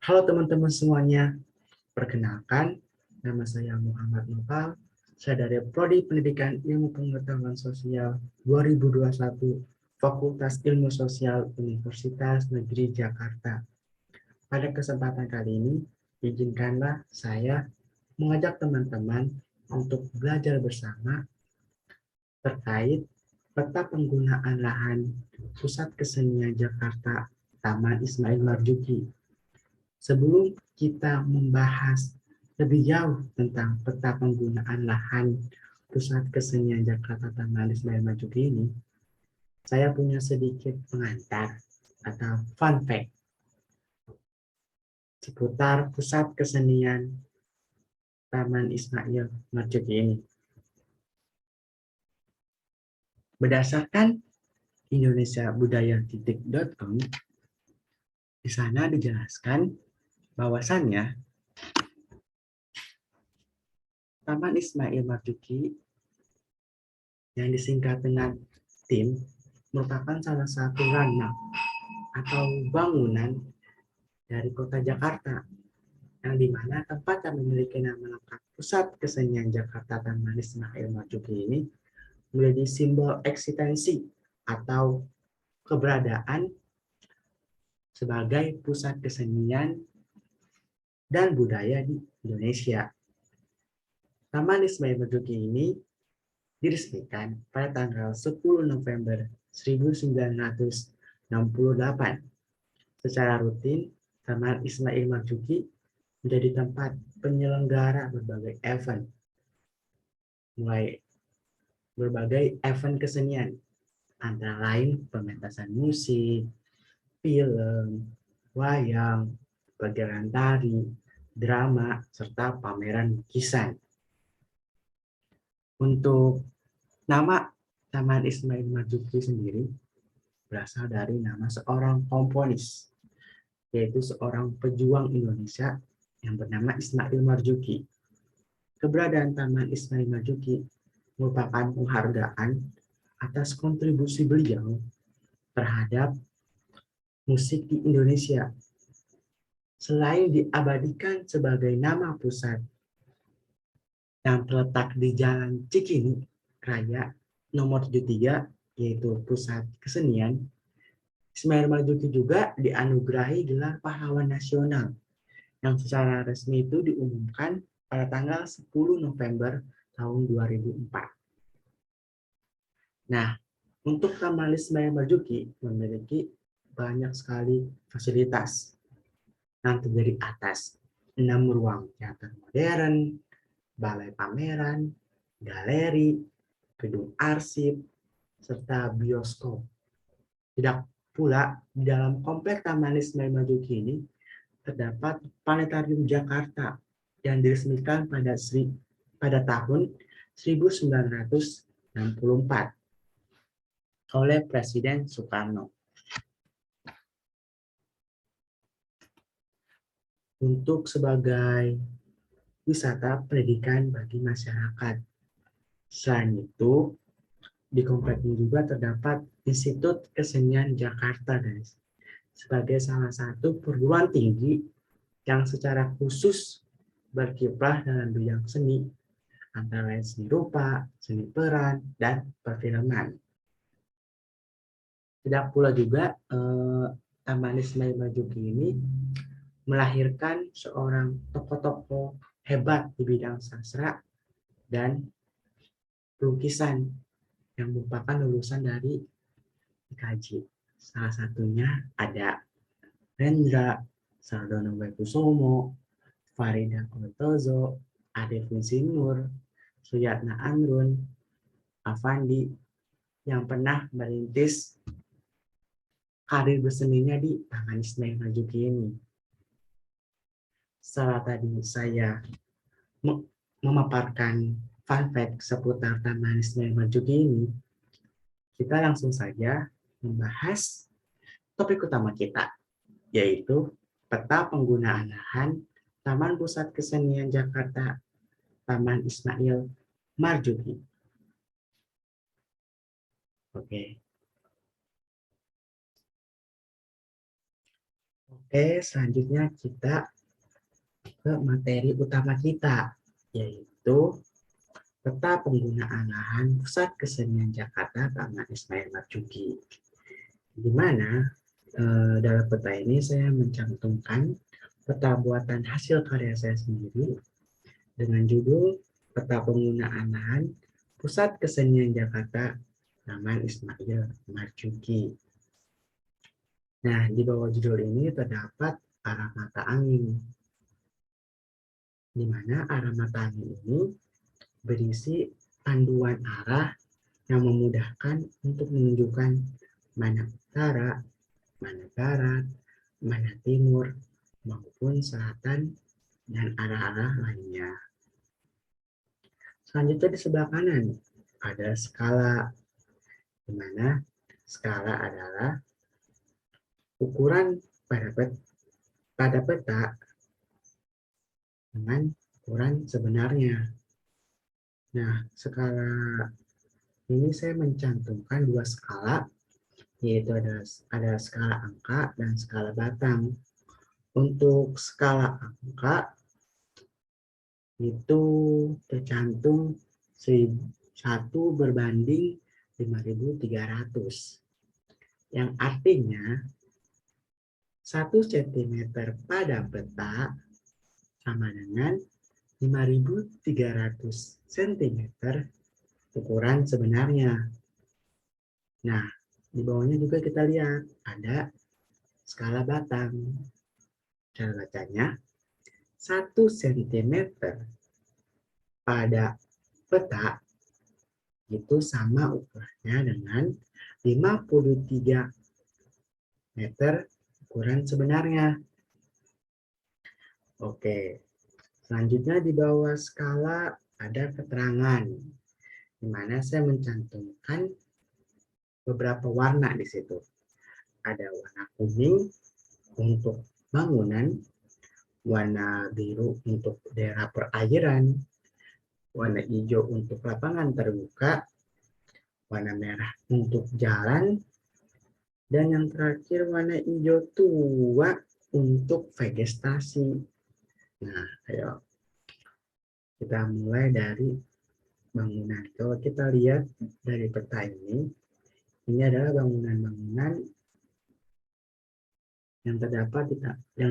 Halo teman-teman semuanya, perkenalkan, nama saya Muhammad Nopal. Saya dari Prodi Pendidikan Ilmu Pengetahuan Sosial 2021, Fakultas Ilmu Sosial Universitas Negeri Jakarta. Pada kesempatan kali ini, izinkanlah saya mengajak teman-teman untuk belajar bersama terkait peta penggunaan lahan Pusat Kesenian Jakarta Taman Ismail Marzuki. Sebelum kita membahas lebih jauh tentang peta penggunaan lahan Pusat Kesenian Jakarta Taman Ismail Marzuki ini, saya punya sedikit pengantar atau fun fact seputar Pusat Kesenian Taman Ismail Marzuki ini. Berdasarkan indonesiabudaya.com, di sana dijelaskan bahwasannya Taman Ismail Marzuki yang disingkat dengan TIM merupakan salah satu landmark atau bangunan dari kota Jakarta yang dimana tempat yang memiliki nama lengkap Pusat Kesenian Jakarta Taman Ismail Marzuki ini menjadi simbol eksistensi atau keberadaan sebagai pusat kesenian dan budaya di Indonesia. Taman Ismail Marzuki ini diresmikan pada tanggal 10 November 1968. Secara rutin, Taman Ismail Marzuki menjadi tempat penyelenggara berbagai event, mulai berbagai event kesenian, antara lain pementasan musik, film, wayang, pagelaran tari, drama, serta pameran lukisan. Untuk nama Taman Ismail Marzuki sendiri berasal dari nama seorang komponis, yaitu seorang pejuang Indonesia yang bernama Ismail Marzuki. Keberadaan Taman Ismail Marzuki merupakan penghargaan atas kontribusi beliau terhadap musik di Indonesia. Selain diabadikan sebagai nama pusat yang terletak di Jalan Cikini Raya nomor 73, yaitu Pusat Kesenian, Ismail Marzuki juga dianugerahi gelar pahlawan nasional yang secara resmi itu diumumkan pada tanggal 10 November tahun 2004. Nah, untuk Taman Ismail Marzuki memiliki banyak sekali fasilitas yang terdiri atas 6 ruang teater modern, balai pameran, galeri, gedung arsip, serta bioskop. Tidak pula di dalam komplek Taman Ismail Marzuki ini terdapat Planetarium Jakarta yang diresmikan pada tahun 1964 oleh Presiden Soekarno. Untuk sebagai wisata pendidikan bagi masyarakat. Selain itu, di komplek ini juga terdapat Institut Kesenian Jakarta, guys, sebagai salah satu perguruan tinggi yang secara khusus berkiprah dalam bidang seni, antara lain seni rupa, seni peran, dan perfilman. Tidak pula juga Taman Ismail Marzuki ini melahirkan seorang tokoh-tokoh hebat di bidang sastra dan lukisan yang merupakan lulusan dari IKJ. Salah satunya ada Rendra, Sardono Wekusumo, Farida Kortozo, Ade Sinur, Suyatna Amrun, Afandi, yang pernah merintis karir berseninya di Taman Ismail Marzuki ini. Setelah tadi saya memaparkan fun fact seputar Taman Ismail Marzuki ini, kita langsung saja membahas topik utama kita, yaitu peta penggunaan lahan Taman Pusat Kesenian Jakarta Taman Ismail Marzuki. Oke. Oke, selanjutnya kita ke materi utama kita, yaitu peta penggunaan lahan Pusat Kesenian Jakarta Taman Ismail Marzuki. Di mana dalam peta ini saya mencantumkan peta buatan hasil karya saya sendiri dengan judul Peta Penggunaan Lahan Pusat Kesenian Jakarta Taman Ismail Marzuki. Nah, di bawah judul ini terdapat arah mata angin, di mana arah mata angin ini berisi panduan arah yang memudahkan untuk menunjukkan mana utara, mana barat, mana timur, maupun selatan, dan arah-arah lainnya. Selanjutnya di sebelah kanan ada skala, di mana skala adalah ukuran pada peta dengan ukuran sebenarnya. Nah, skala ini saya mencantumkan dua skala, yaitu ada skala angka dan skala batang. Untuk skala angka itu tercantum 1 berbanding 5.300, yang artinya 1 cm pada peta sama dengan 5.300 cm ukuran sebenarnya. Nah, di bawahnya juga kita lihat ada skala batang. Cara bacanya 1 cm pada peta itu sama ukurannya dengan 53 meter ukuran sebenarnya. Oke, selanjutnya di bawah skala ada keterangan, di mana saya mencantumkan beberapa warna di situ. Ada warna kuning untuk bangunan, warna biru untuk daerah perairan, warna hijau untuk lapangan terbuka, warna merah untuk jalan, dan yang terakhir warna hijau tua untuk vegetasi. Nah, ayo kita mulai dari bangunan. Kalau kita lihat dari peta ini adalah bangunan-bangunan yang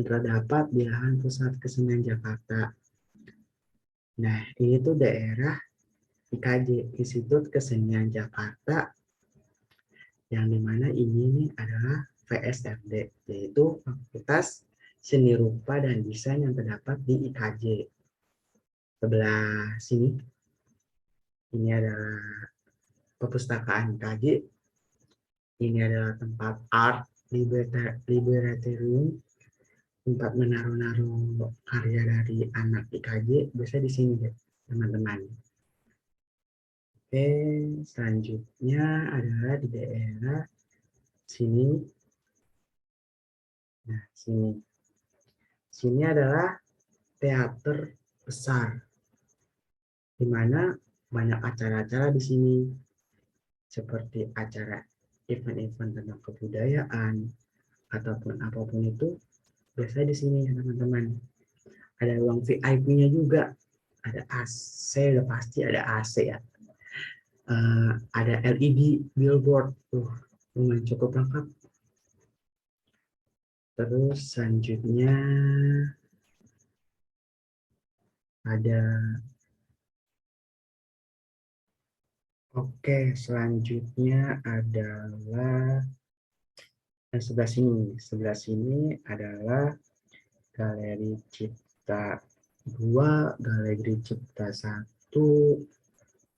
terdapat di lahan Pusat Kesenian Jakarta. Nah, ini tuh daerah IKJ, Institut Kesenian Jakarta, yang dimana ini adalah VSFD, yaitu Fakultas Seni Rupa dan Desain yang terdapat di IKJ. Sebelah sini, ini adalah perpustakaan IKJ. Ini adalah tempat art Liberatorium, tempat menaruh-naruh karya dari anak IKJ, bisa di sini ya, teman-teman. Oke, selanjutnya adalah di daerah sini. Nah, sini. Sini adalah teater besar, di mana banyak acara-acara di sini, seperti acara event-event tentang kebudayaan, ataupun apapun itu, biasanya di sini teman-teman. Ada ruang VIP-nya juga, ada AC, udah pasti ada AC ya. Ada LED billboard, lumayan cukup lengkap. Terus selanjutnya ada, oke, selanjutnya adalah sebelah sini. Sebelah sini adalah Galeri Cipta 2, Galeri Cipta 1,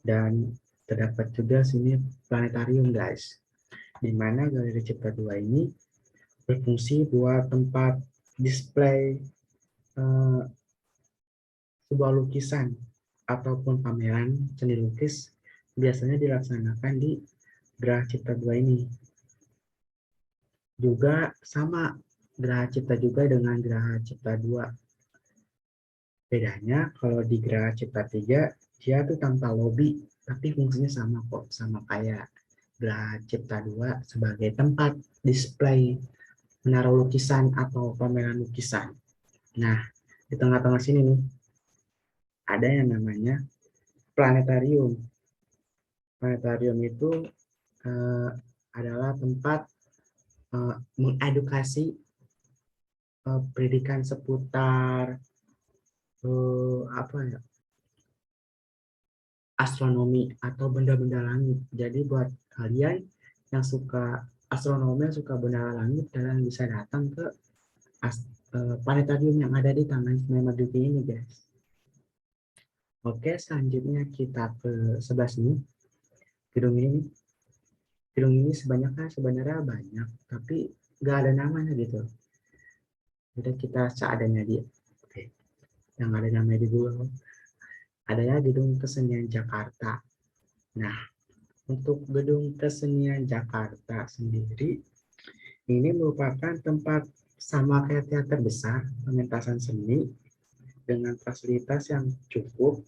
dan terdapat juga sini planetarium, guys. Di mana Galeri Cipta 2 ini berfungsi buat tempat display sebuah lukisan ataupun pameran seni lukis, biasanya dilaksanakan di Geraha Cipta 2 ini. Juga sama Geraha Cipta juga dengan Geraha Cipta 2. Bedanya kalau di Geraha Cipta 3 dia tuh tanpa lobi, tapi fungsinya sama kok, sama kayak Geraha Cipta 2 sebagai tempat display menaruh lukisan atau pameran lukisan. Nah, di tengah-tengah sini nih ada yang namanya planetarium. Planetarium itu adalah tempat mengedukasi pendidikan seputar apa ya, astronomi atau benda-benda langit. Jadi buat kalian yang suka astronomi, yang suka benda langit, kalian bisa datang ke planetarium yang ada di Taman Ismail Marzuki ini, guys. Oke, selanjutnya kita ke sebelah sini. Gedung ini, gedung ini sebenarnya banyak, tapi nggak ada namanya gitu. Jadi kita seadanya dia. Oke, yang ada namanya di Google adalah Gedung Kesenian Jakarta. Nah, untuk Gedung Kesenian Jakarta sendiri, ini merupakan tempat sama kayak teater besar, pementasan seni dengan fasilitas yang cukup.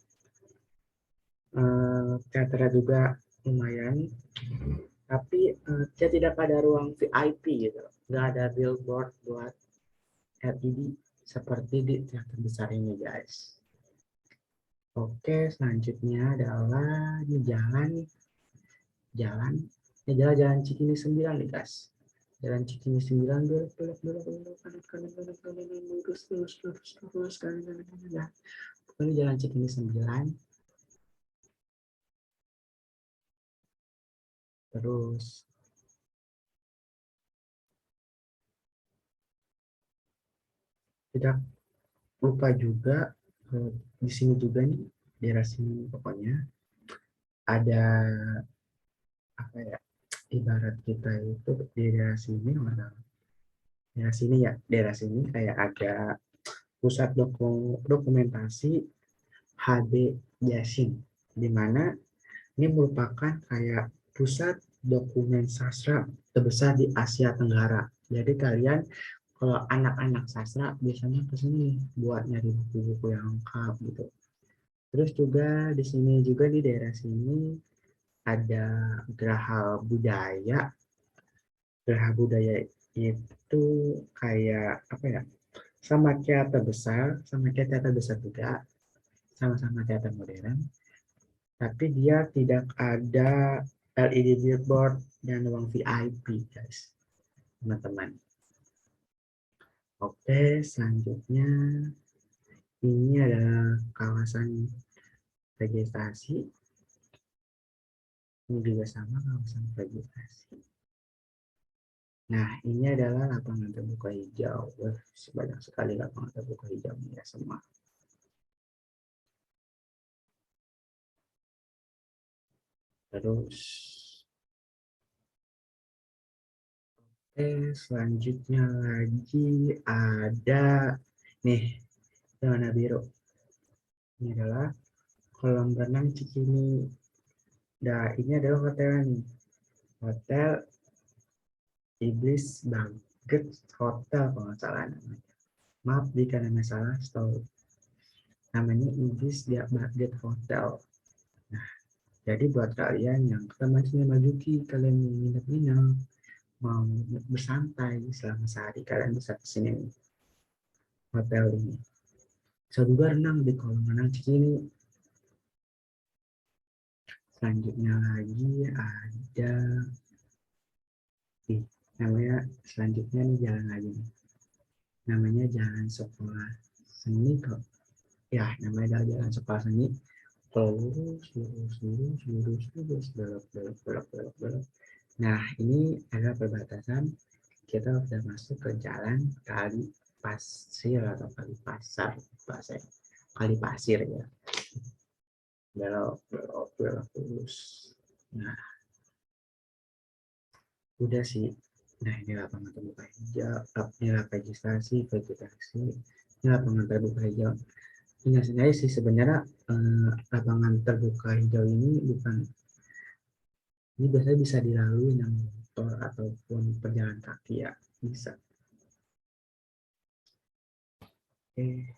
Teaternya juga lumayan, tapi dia tidak pada ruang VIP gitu. Nggak ada billboard buat LED seperti di teater besar ini, guys. Oke, selanjutnya adalah di jalan jalan ini jalan Cikini 9 nih, guys. Jalan Cikini 9, belok kanan lurus kanan. Ini jalan Cikini 9. Terus tidak lupa juga di sini juga nih, daerah sini pokoknya ada apa ya, ibarat kita itu di daerah sini, daerah sini kayak ada pusat dokumentasi HD Yasin, di mana ini merupakan kayak pusat dokumen sastra terbesar di Asia Tenggara. Jadi kalian kalau anak-anak sastra biasanya ke sini buat nyari buku-buku yang lengkap gitu. Terus juga di sini juga di daerah sini ada Geraha Budaya. Geraha Budaya itu kayak apa ya? Sama kayak teater besar juga, sama-sama teater modern, tapi dia tidak ada LED billboard dan ruang VIP, guys, teman-teman. Oke, selanjutnya ini adalah kawasan vegetasi. Ini juga sama kawasan vegetasi. Nah, ini adalah lapangan terbuka hijau. Banyak sekali lapangan terbuka hijau ya semua. Terus, selanjutnya lagi ada nih zona biru. Ini adalah kolam renang Cikini. Nah, ini adalah hotel nih. Hotel Iblis Baget Hotel kalau nggak salah namanya. Maaf jika namanya salah, setahu namanya Iblis Baget Hotel. Nah, jadi buat kalian yang ke Taman Ismail Marzuki, kalian mau nginep-nginep, mau bersantai selama sehari, kalian bisa kesini hotel ini. Bisa juga renang di kolam renang Cikini. Selanjutnya lagi ada namanya, selanjutnya nih jalan lagi nih. Namanya Jalan Sekolah Seni kok. Ya, namanya Jalan Sekolah Seni. Lurus, belok. Nah, ini adalah perbatasan. Kita sudah masuk ke jalan Kali Pasir atau Kali Pasar, Kali Pasir ya. Belok lurus. Nah, udah sih. Nah, ini lapangan terbuka hijau, ini vegetasi, ini lapangan terbuka hijau. Ini sendiri sih sebenarnya lapangan terbuka hijau ini biasanya bisa dilalui dengan motor ataupun pejalan kaki ya, bisa. Oke,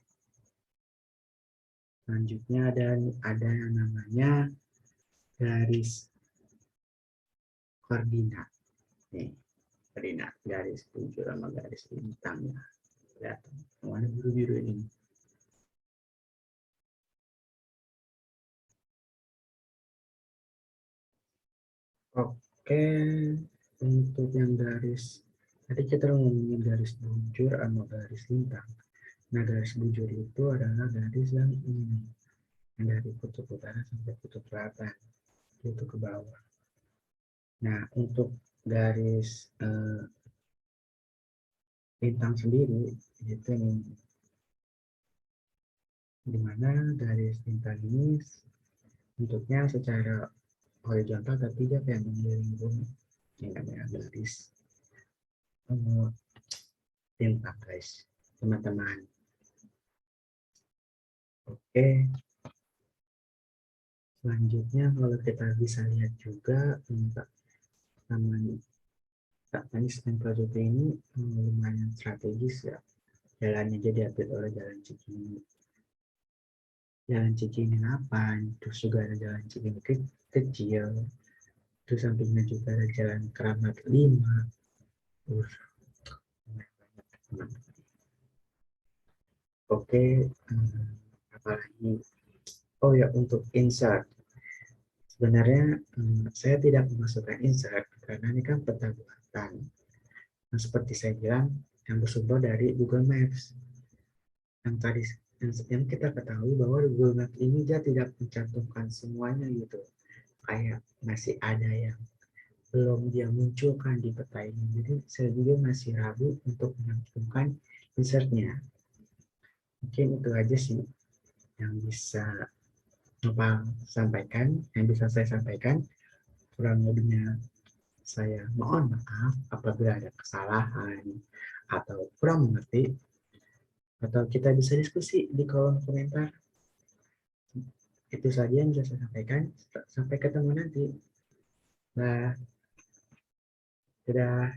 selanjutnya ada yang namanya garis koordinat. Nih, Tadi nah, garis bujur sama garis lintang ya. Kelihatan. Warna biru-biru ini. Oke, untuk yang garis, tadi kita ngomongin garis bujur sama garis lintang. Nah, garis bujur itu adalah garis yang ini, yang dari kutub utara sampai kutub selatan, itu ke bawah. Nah, untuk garis lintang sendiri, itu nih, di mana garis lintang ini bentuknya secara horizontal tapi dia kayak mengelilingi bumi. Ini namanya garis lintang, guys, teman-teman. Oke, selanjutnya kalau kita bisa lihat juga untuk taman Anies dan Prajurit ini lumayan strategis ya. Jalannya jadi diatur oleh jalan Cikini. Jalan Cikini 8, terus juga ada jalan Cikini kecil, terus sampingnya juga ada jalan Keramat 5. Oke, apalagi? Oh ya, untuk insert. Sebenarnya saya tidak memasukkan insert karena ini kan peta buatan. Nah, seperti saya bilang, yang bersumber dari Google Maps. Yang tadi yang kita ketahui bahwa Google Maps ini dia tidak mencantumkan semuanya gitu. Kayak masih ada yang belum dia munculkan di peta ini. Jadi saya juga masih ragu untuk mencantumkan insertnya. Mungkin itu aja sih yang bisa yang bisa saya sampaikan. Kurang lebihnya saya mohon maaf apabila ada kesalahan atau kurang mengerti, atau kita bisa diskusi di kolom komentar. Itu saja yang bisa saya sampaikan. Sampai ketemu nanti. Nah, dadah.